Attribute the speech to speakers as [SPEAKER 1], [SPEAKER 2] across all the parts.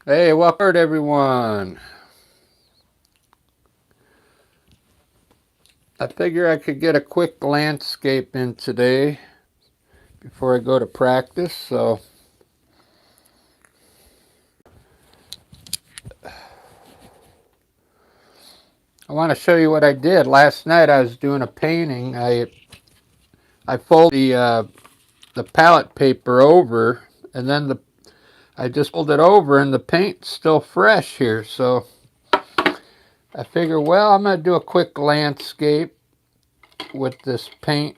[SPEAKER 1] Hey, welcome everyone. I figure I could get a quick landscape in today before I go to practice. So I want to show you what I did. Last night I was doing a painting. I folded the palette paper over, and then I just folded it over and the paint's still fresh here. So I figure, well, I'm going to do a quick landscape with this paint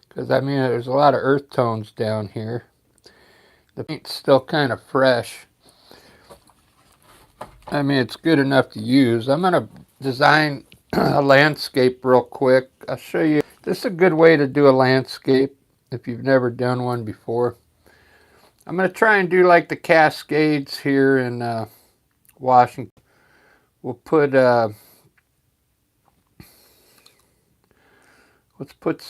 [SPEAKER 1] because I mean there's a lot of earth tones down here. The paint's still kind of fresh. I mean, it's good enough to use. I'm going to design a landscape real quick. I'll show you. This is a good way to do a landscape if you've never done one before. I'm going to try and do like the Cascades here in Washington. We'll put, let's put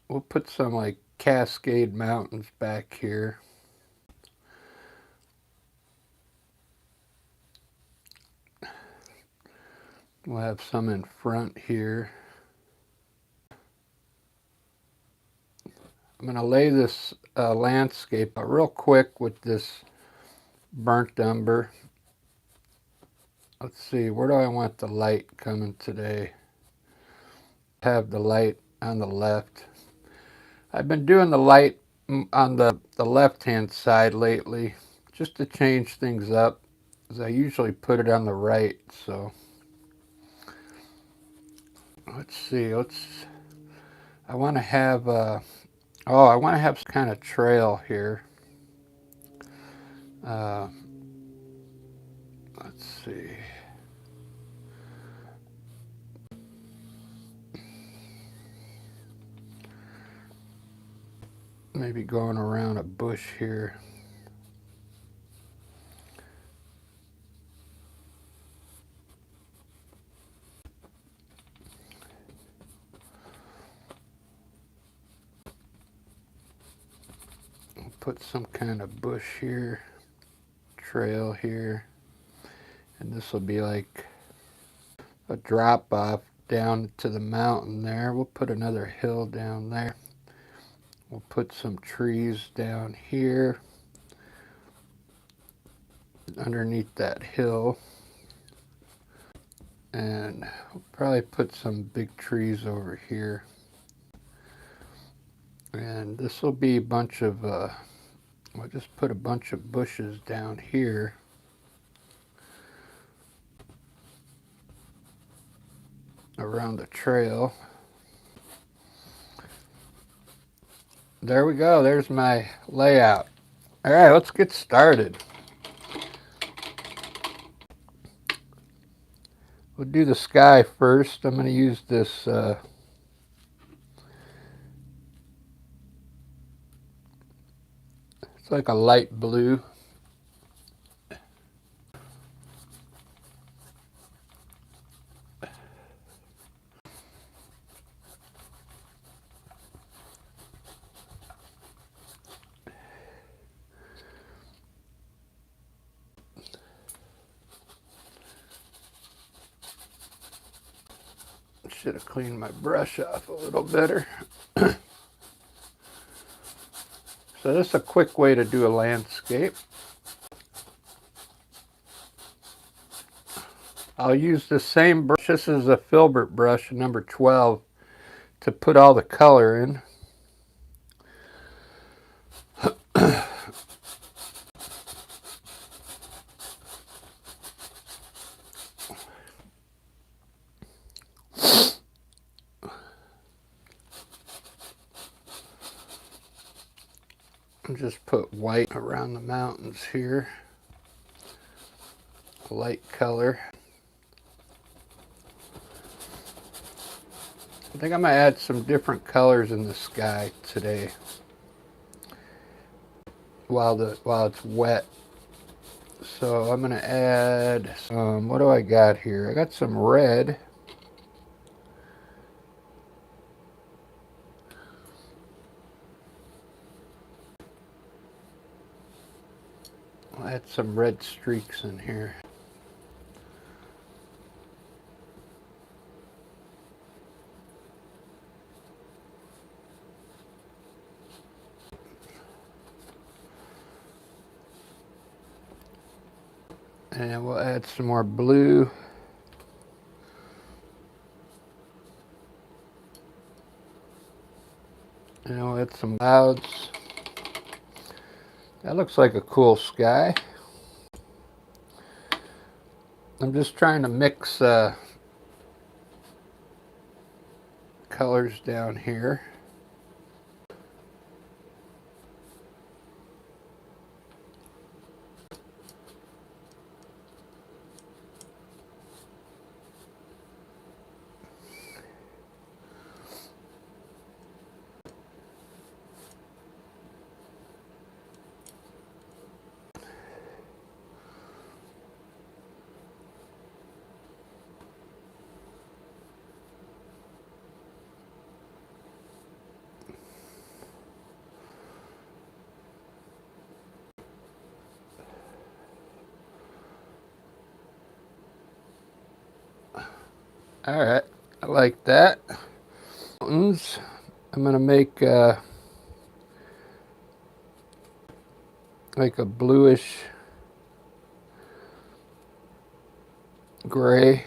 [SPEAKER 1] we'll put some like Cascade Mountains back here. We'll have some in front here. I'm going to lay this landscape real quick with this burnt umber. Let's see, where do I want the light coming today? Have the light on the left. I've been doing the light on the left-hand side lately just to change things up, because I usually put it on the right. So let's see, I want to have I want to have some kind of trail here. Let's see. Maybe going around a bush here. Put some kind of bush here, trail here, and this will be like a drop off down to the mountain there. We'll put another hill down there. We'll put some trees down here underneath that hill, and we'll probably put some big trees over here. And this will be a bunch of I'll just put a bunch of bushes down here. Around the trail. There we go. There's my layout. All right, let's get started. We'll do the sky first. I'm going to use this it's like a light blue. Should have cleaned my brush off a little better. So this is a quick way to do a landscape. I'll use the same brush. This is a filbert brush, number 12, to put all the color in. Just put white around the mountains here. Light color. I think I'm going to add some different colors in the sky today while it's wet. So I'm going to add some, what do I got here? I got some red. add some red streaks in here. And we'll add some more blue. And we'll add some clouds. That looks like a cool sky. I'm just trying to mix colors down here. All right, I like that. Mountains. I'm gonna make like a bluish gray.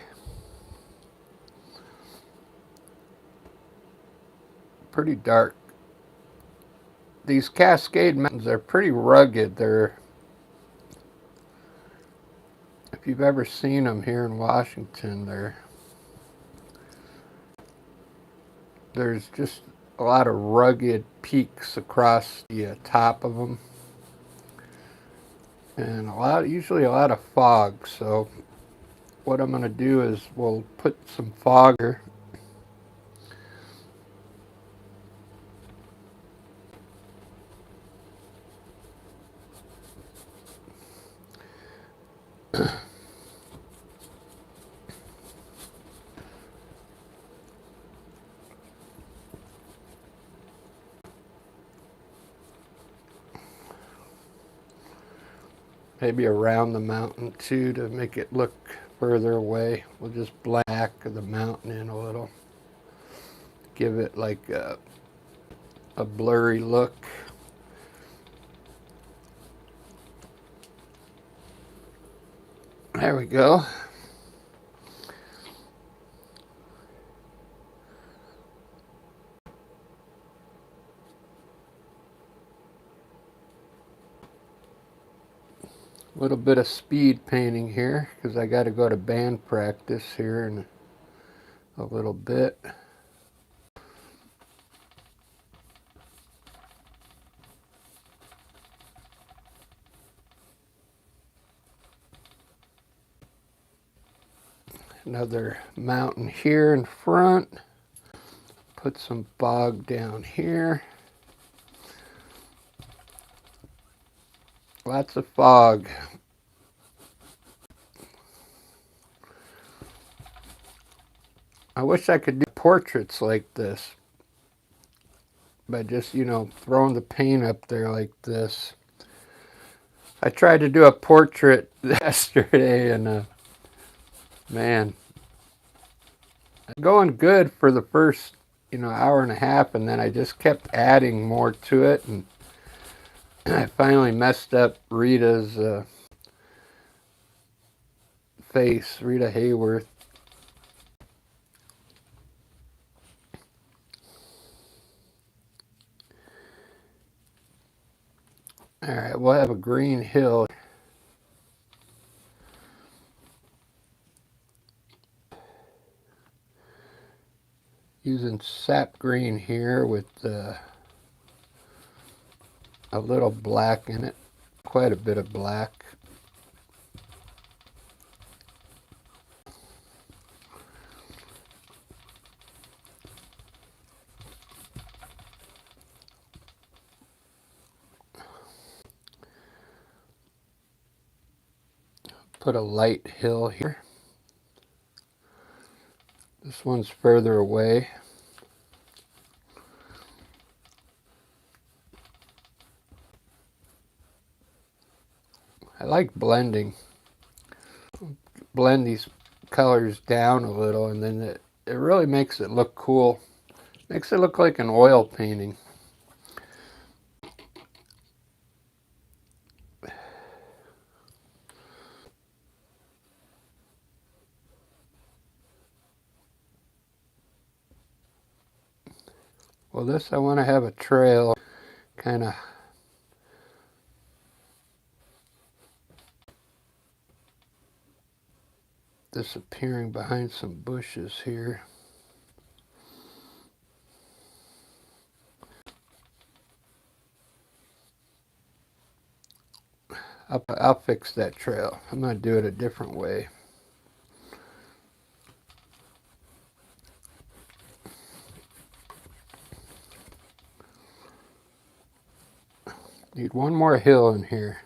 [SPEAKER 1] Pretty dark. These Cascade Mountains are pretty rugged. If you've ever seen them here in Washington, there's just a lot of rugged peaks across the top of them, and usually a lot of fog. So what I'm going to do is we'll put some fog here. Maybe around the mountain too to make it look further away. We'll just black the mountain in a little. Give it like a blurry look. There we go. A little bit of speed painting here because I got to go to band practice here in a little bit. Another mountain here in front. Put some fog down here. Lots of fog. I wish I could do portraits like this by just, throwing the paint up there like this. I tried to do a portrait yesterday and man, going good for the first, hour and a half, and then I just kept adding more to it, and I finally messed up Rita's face, Rita Hayworth. All right, we'll have a green hill. Using sap green here with a little black in it, quite a bit of black. Put a light hill here. This one's further away. I like blending. Blend these colors down a little, and then it really makes it look cool. Makes it look like an oil painting. Well, this I want to have a trail kind of disappearing behind some bushes here. I'll fix that trail. I'm going to do it a different way. Need one more hill in here.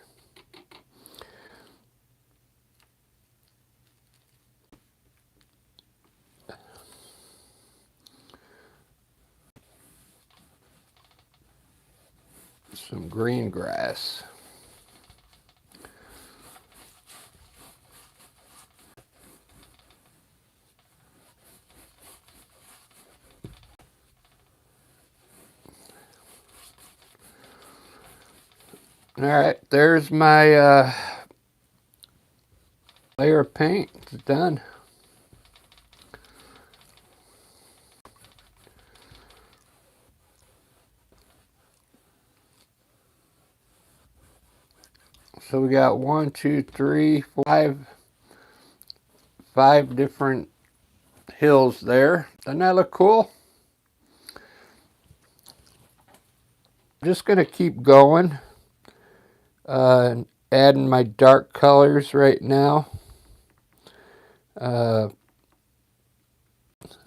[SPEAKER 1] Some green grass. All right, there's my layer of paint. It's done. So we got 1, 2, 3, 5 different hills there. Doesn't that look cool? I'm just going to keep going. Adding my dark colors right now. I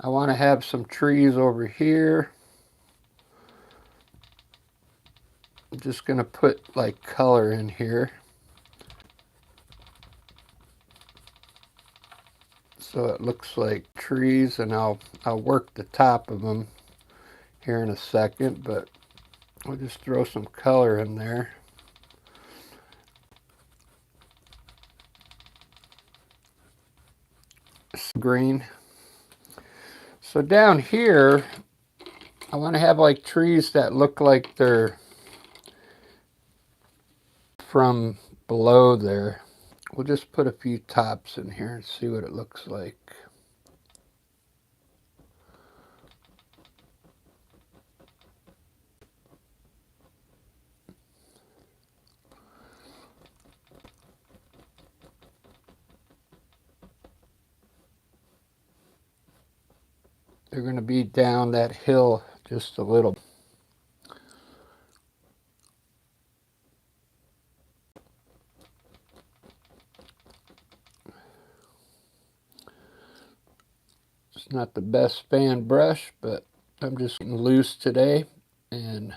[SPEAKER 1] want to have some trees over here. I'm just going to put like color in here. So it looks like trees, and I'll work the top of them here in a second, but we'll just throw some color in there. Some green. So down here, I want to have like trees that look like they're from below there. We'll just put a few tops in here and see what it looks like. They're going to be down that hill just a little. It's not the best fan brush, but I'm just getting loose today, and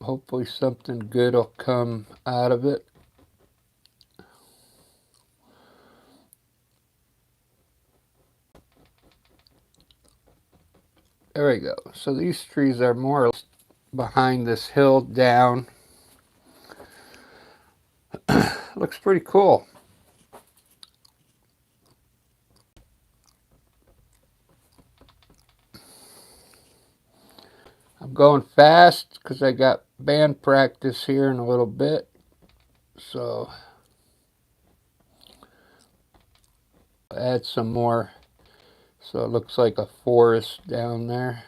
[SPEAKER 1] hopefully something good will come out of it. There we go. So these trees are more or less behind this hill down. Looks pretty cool. I'm going fast because I got band practice here in a little bit. So add some more so it looks like a forest down there.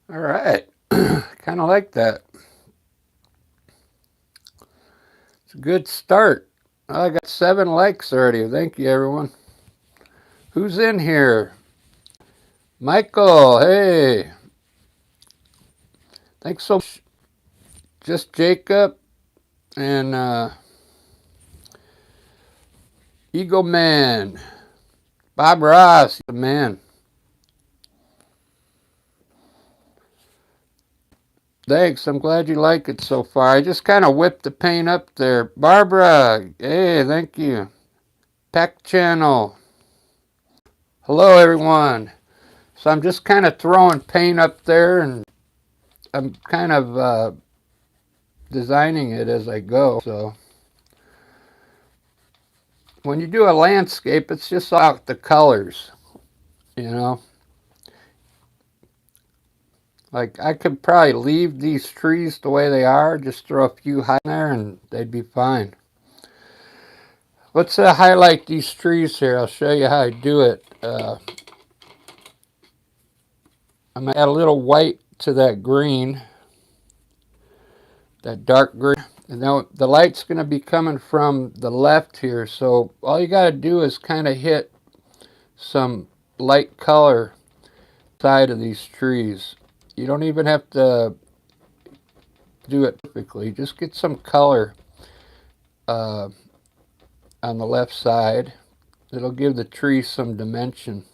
[SPEAKER 1] All right, kind of like that. It's a good start. I got 7 likes already. Thank you, everyone. Who's in here? Michael, hey. Thanks so much. just Jacob and Eagle Man. Bob Ross, the man. Thanks, I'm glad you like it so far. I just kind of whipped the paint up there. Barbara, hey, thank you. Pack Channel. Hello, everyone. So I'm just kind of throwing paint up there, and I'm kind of designing it as I go. So when you do a landscape, it's just about the colors, you know. Like I could probably leave these trees the way they are, just throw a few high in there, and they'd be fine. Let's highlight these trees here. I'll show you how I do it. I'm going to add a little white to that green, that dark green. And now the light's going to be coming from the left here, so all you got to do is kind of hit some light color side of these trees. You don't even have to do it perfectly. Just get some color on the left side. It'll give the tree some dimension.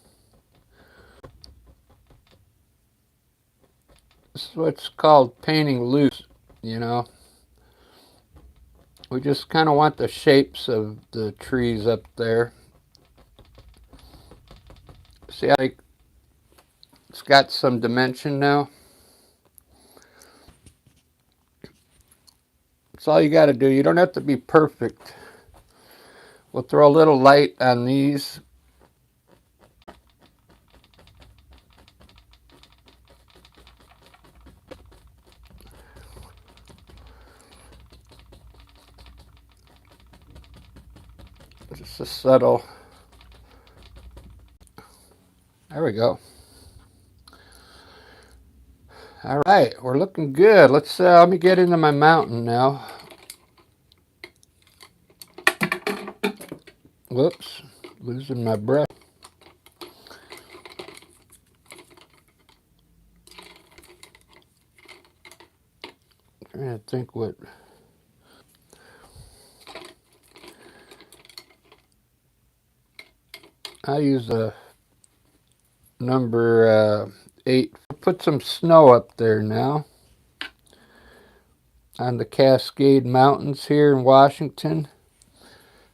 [SPEAKER 1] This is what's called painting loose, you know. We just kind of want the shapes of the trees up there. See how it's got some dimension now? That's all you got to do. You don't have to be perfect. We'll throw a little light on these. Just a subtle. There we go. All right, we're looking good. Let me get into my mountain now. Whoops, losing my breath. Trying to think what. I use a number 8. Put some snow up there now on the Cascade Mountains here in Washington.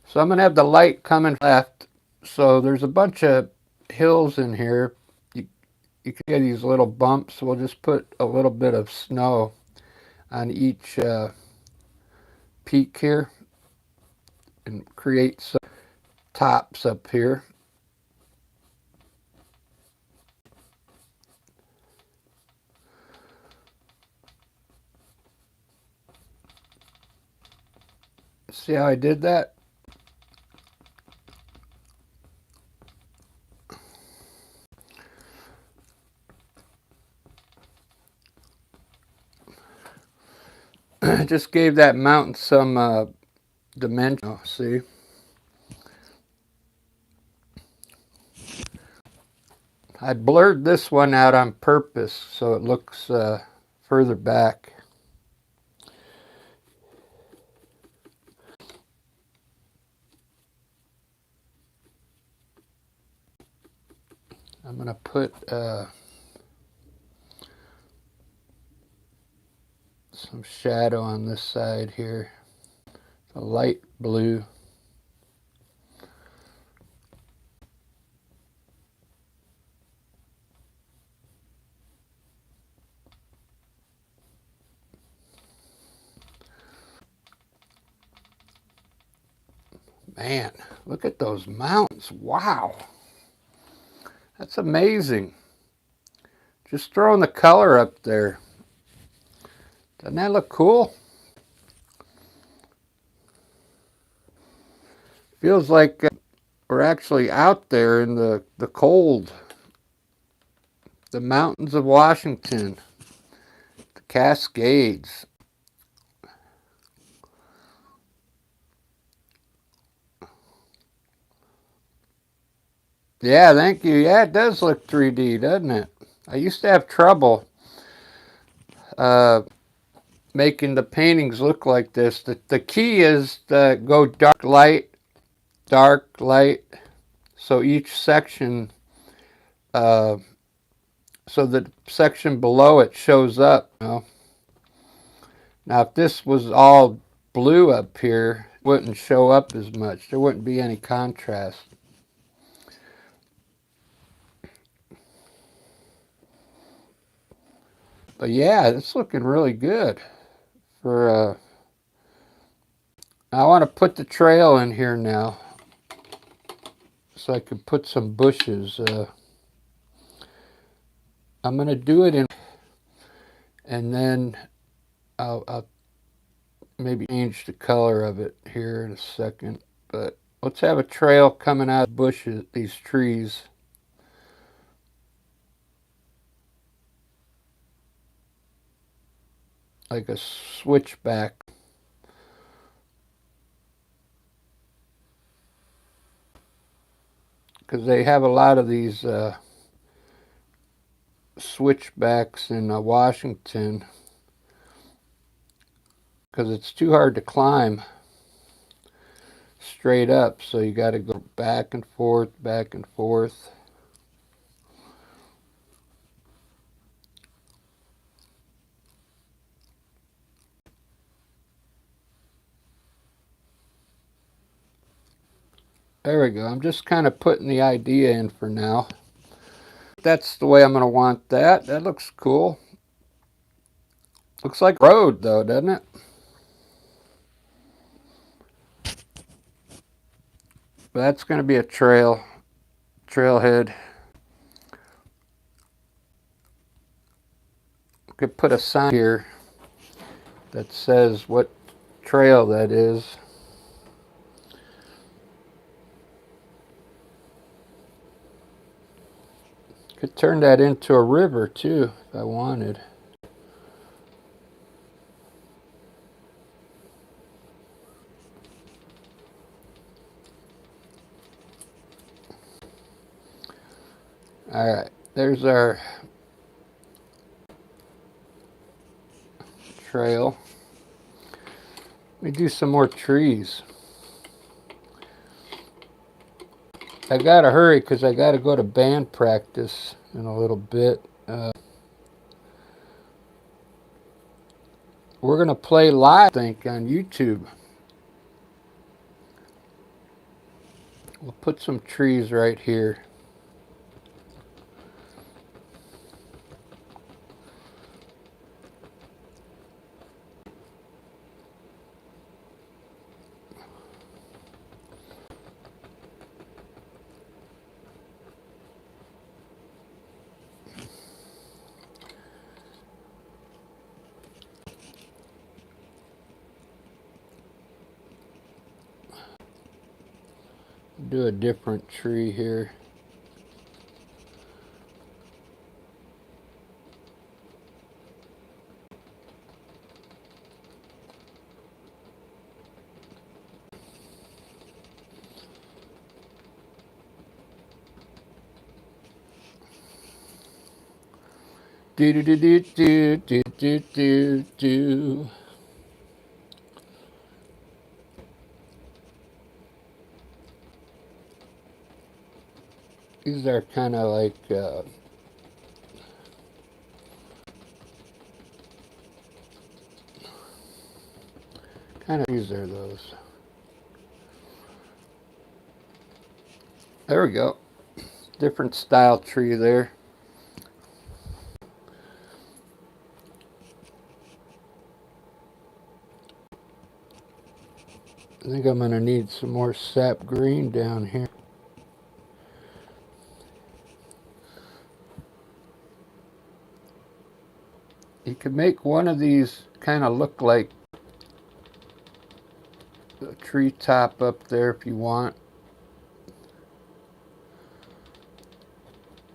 [SPEAKER 1] So I'm going to have the light coming left. So there's a bunch of hills in here. You can get these little bumps. We'll just put a little bit of snow on each peak here and create some tops up here. See how I did that? I just gave that mountain some dimension. Oh, see? I blurred this one out on purpose so it looks further back. I'm going to put some shadow on this side here. A light blue. Man, look at those mountains. Wow. That's amazing. Just throwing the color up there. Doesn't that look cool? Feels like we're actually out there in the cold. The mountains of Washington. The Cascades. Yeah, thank you. Yeah, it does look 3D, doesn't it? I used to have trouble making the paintings look like this. The key is to go dark, light, so each section, so the section below it shows up. Now, if this was all blue up here, it wouldn't show up as much. There wouldn't be any contrast. But yeah, it's looking really good. For I want to put the trail in here now, so I can put some bushes. I'm going to do it in, and then I'll maybe change the color of it here in a second. But let's have a trail coming out of bushes, these trees. Like a switchback. Because they have a lot of these switchbacks in Washington. Because it's too hard to climb straight up. So you got to go back and forth, back and forth. There we go. I'm just kind of putting the idea in for now. That's the way I'm going to want that. That looks cool. Looks like a road though, doesn't it? But that's going to be a trailhead. Could put a sign here that says what trail that is. Could turn that into a river too if I wanted. All right, there's our trail. Let me do some more trees. I gotta hurry because I gotta go to band practice in a little bit. We're gonna play live, I think, on YouTube. We'll put some trees right here. Do a different tree here. Do do do do do do do do do. These are kind of like these are those. There we go. Different style tree there. I think I'm going to need some more sap green down here. You could make one of these kind of look like a tree top up there if you want.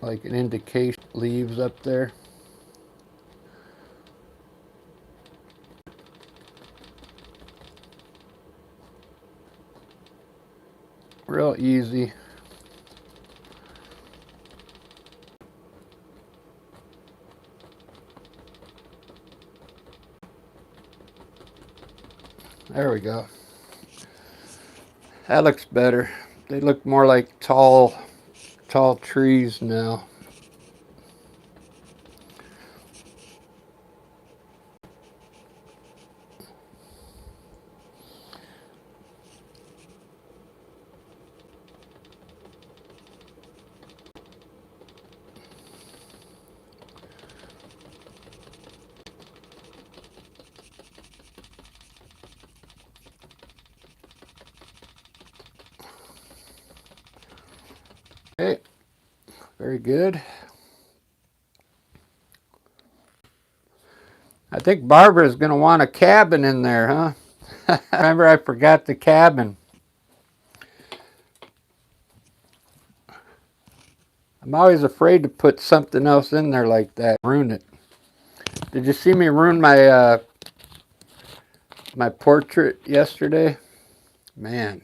[SPEAKER 1] Like an indication, leaves up there. Real easy. There we go. That looks better. They look more like tall trees now. Okay, very good. I think Barbara's going to want a cabin in there, huh? Remember, I forgot the cabin. I'm always afraid to put something else in there like that. Ruin it. Did you see me ruin my my portrait yesterday? Man.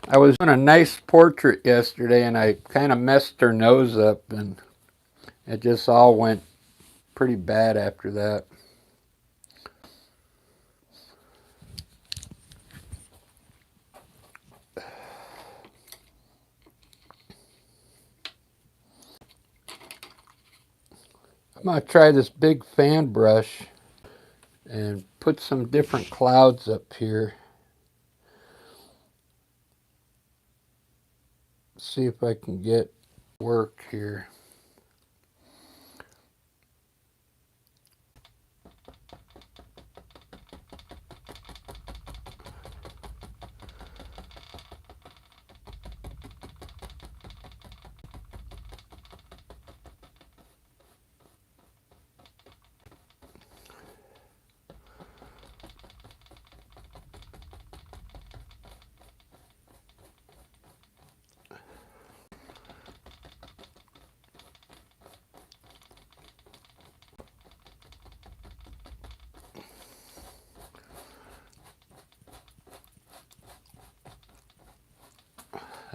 [SPEAKER 1] I was doing a nice portrait yesterday and I kind of messed her nose up and it just all went pretty bad after that. I'm going to try this big fan brush and put some different clouds up here. See if I can get work here.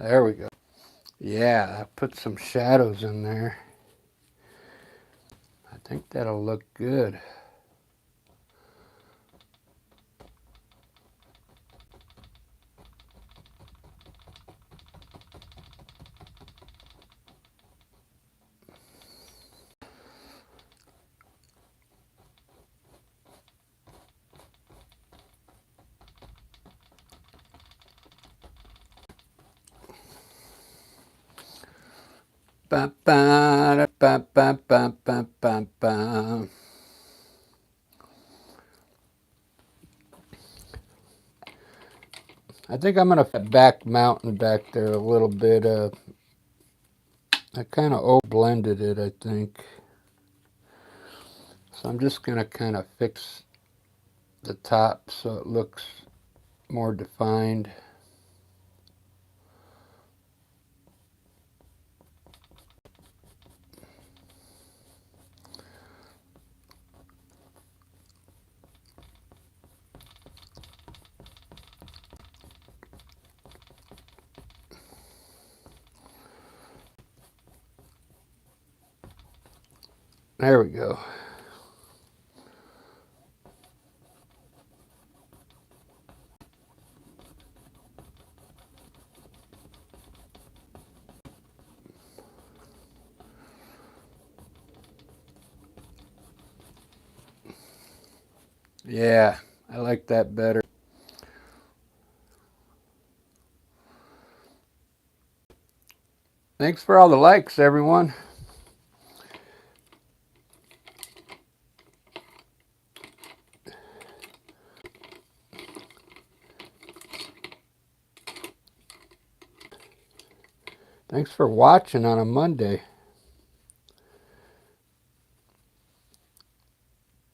[SPEAKER 1] There we go. Yeah, I put some shadows in there. I think that'll look good. Ba, ba, da, ba, ba, ba, ba, ba, ba. I think I'm going to back mountain back there a little bit. I kind of blended it, I think. So I'm just going to kind of fix the top so it looks more defined. There we go. Yeah, I like that better. Thanks for all the likes, everyone. Thanks for watching on a Monday.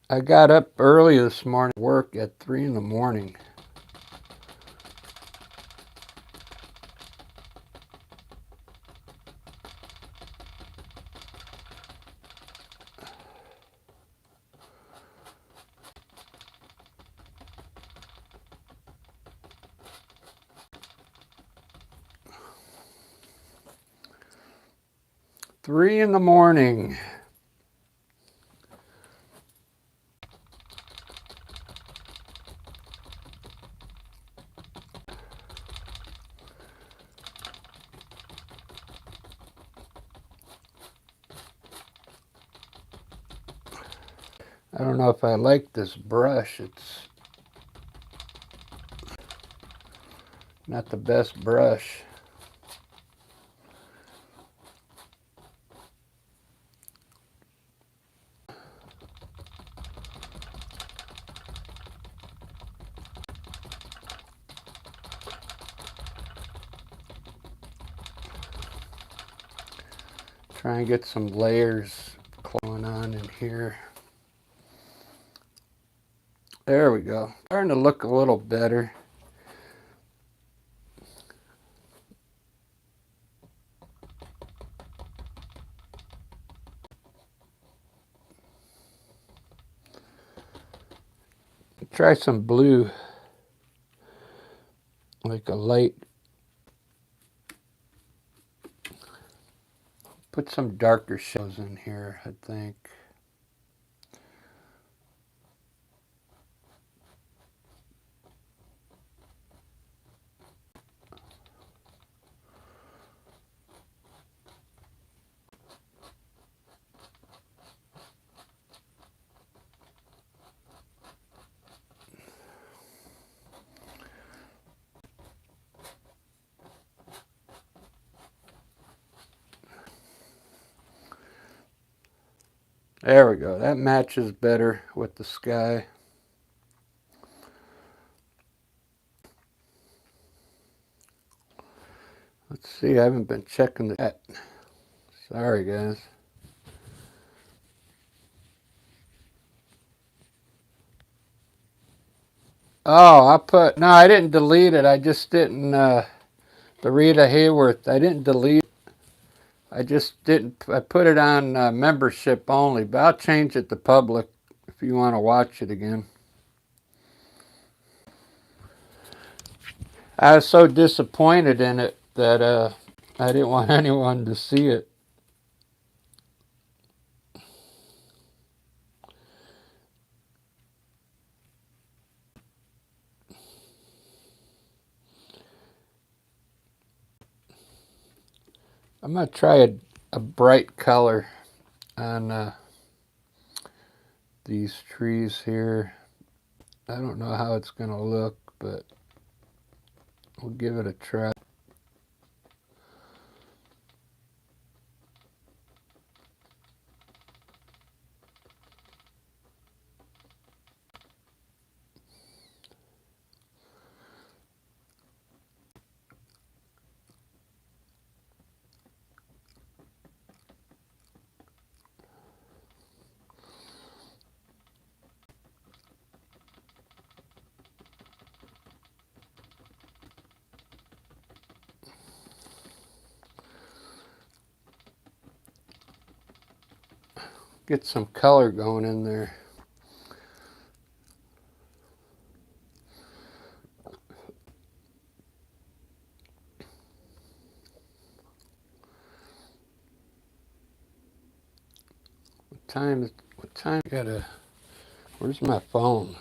[SPEAKER 1] I got up early this morning, work at 3 in the morning. Three in the morning. I don't know if I like this brush. It's not the best brush. Try and get some layers going on in here. There we go. Starting to look a little better. Try some blue, like a light. Put some darker shadows in here, I think. There we go. That matches better with the sky. Let's see, I haven't been checking the chat. Sorry, guys. Oh, no, I didn't delete it. I just didn't, the Rita Hayworth, I didn't delete it. I just didn't, I put it on membership only, but I'll change it to public if you want to watch it again. I was so disappointed in it that I didn't want anyone to see it. I'm going to try a bright color on these trees here. I don't know how it's going to look, but we'll give it a try. Get some color going in there. What time where's my phone?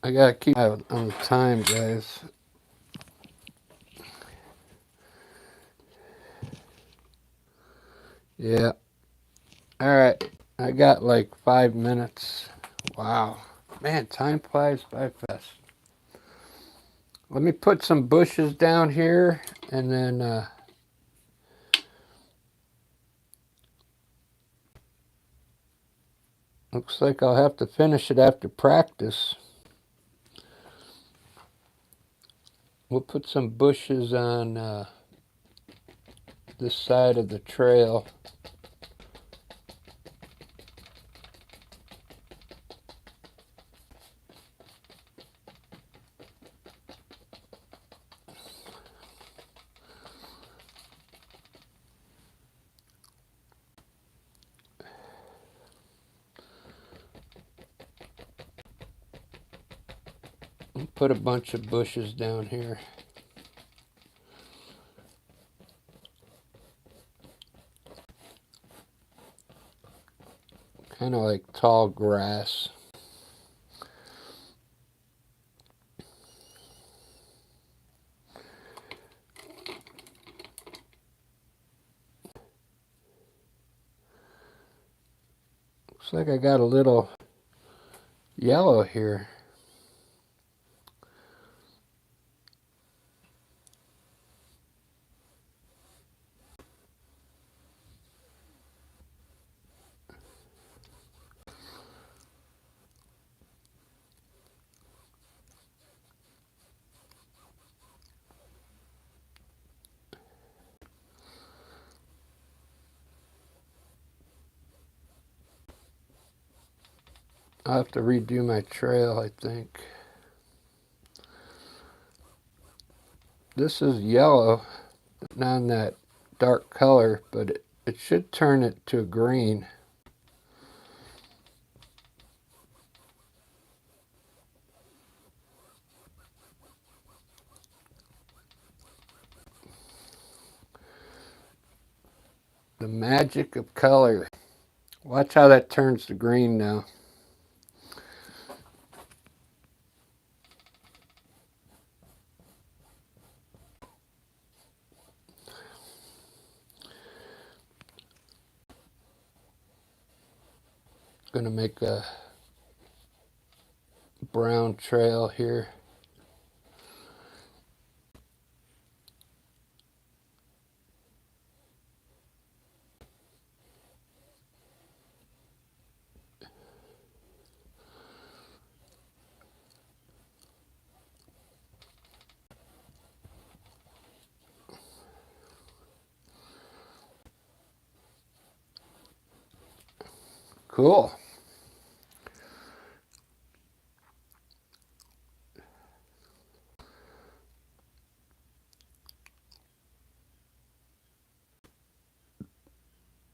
[SPEAKER 1] I gotta keep on the time, guys. Yeah. All right. I got like 5 minutes. Wow. Man, time flies by fast. Let me put some bushes down here and then looks like I'll have to finish it after practice. We'll put some bushes on this side of the trail. Put a bunch of bushes down here. Kind of like tall grass. Looks Looks like I got a little yellow here. I'll have to redo my trail, I think. This is yellow, not that dark color, but it should turn it to green. The magic of color. Watch how that turns to green now. Gonna make a brown trail here. Cool.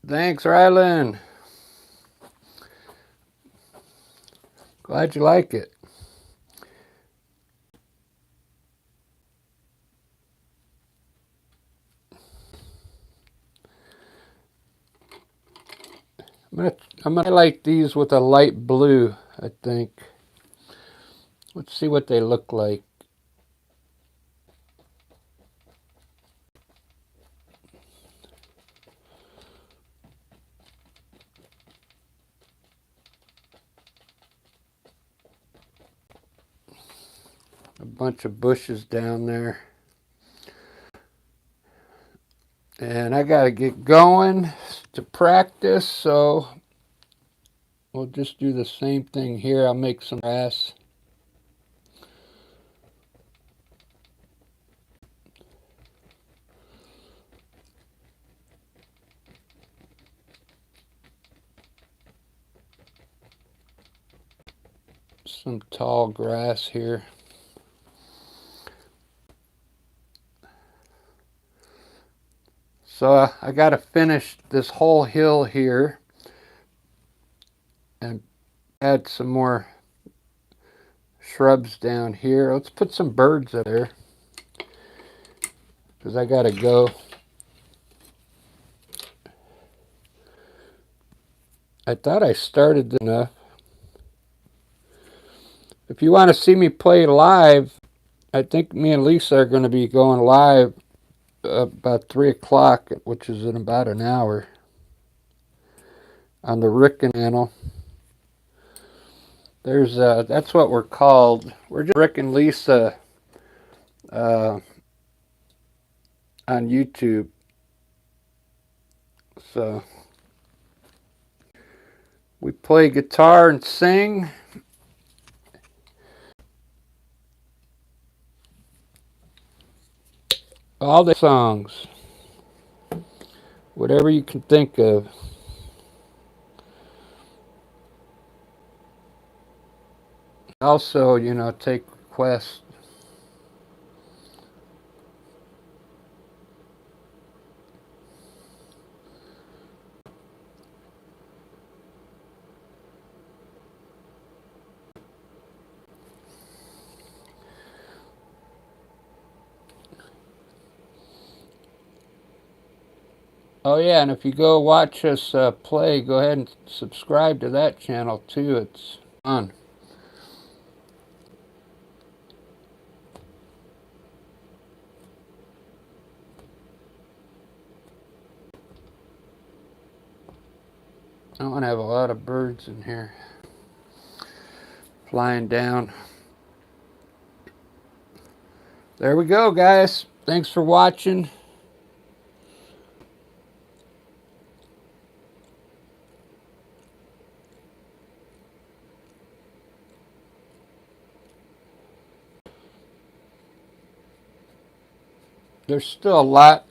[SPEAKER 1] Thanks, Rylan. Glad you like it. I'm gonna highlight these with a light blue, I think. Let's see what they look like. A bunch of bushes down there. And I gotta get going to practice, so we'll just do the same thing here. I'll make some grass. Some tall grass here. So I got to finish this whole hill here and add some more shrubs down here. Let's put some birds up there because I got to go. I thought I started enough. If you want to see me play live, I think me and Lisa are going to be going live about 3 o'clock, which is in about an hour, on the Rick channel. There's that's what we're called. We're just Rick and Lisa on YouTube. So we play guitar and sing. All the songs, whatever you can think of. Also, you know, take requests. Oh yeah, and if you go watch us play, go ahead and subscribe to that channel too. It's fun. I want to have a lot of birds in here flying down. There we go, guys. Thanks for watching. There's still a lot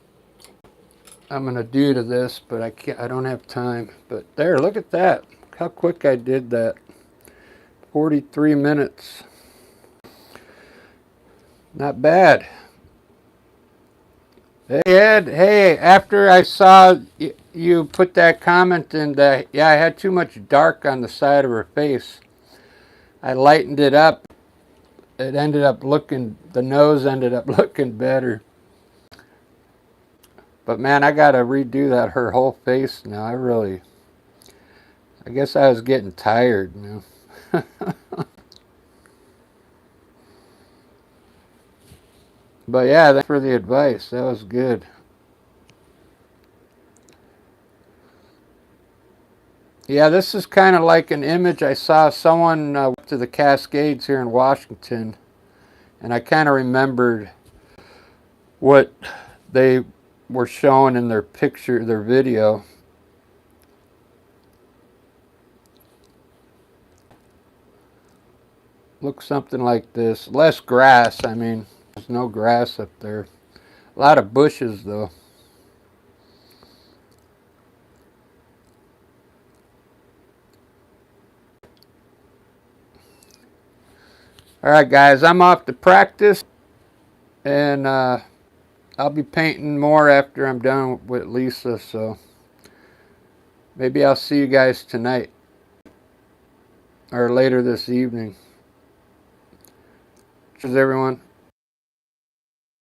[SPEAKER 1] I'm going to do to this, but I don't have time. But there, look at that. Look how quick I did that. 43 minutes. Not bad. Hey, Ed. Hey, after I saw you put that comment in, yeah, I had too much dark on the side of her face. I lightened it up. It ended up looking, the nose ended up looking better. But man, I got to redo her whole face now. I guess I was getting tired, man. But yeah, thanks for the advice. That was good. Yeah, this is kind of like an image I saw someone went to the Cascades here in Washington, and I kind of remembered what they were showing in their picture, their video. Looks something like this. Less grass. I mean, there's no grass up there. A lot of bushes, though. All right, guys, I'm off to practice, and I'll be painting more after I'm done with Lisa, so maybe I'll see you guys tonight or later this evening. Cheers, everyone.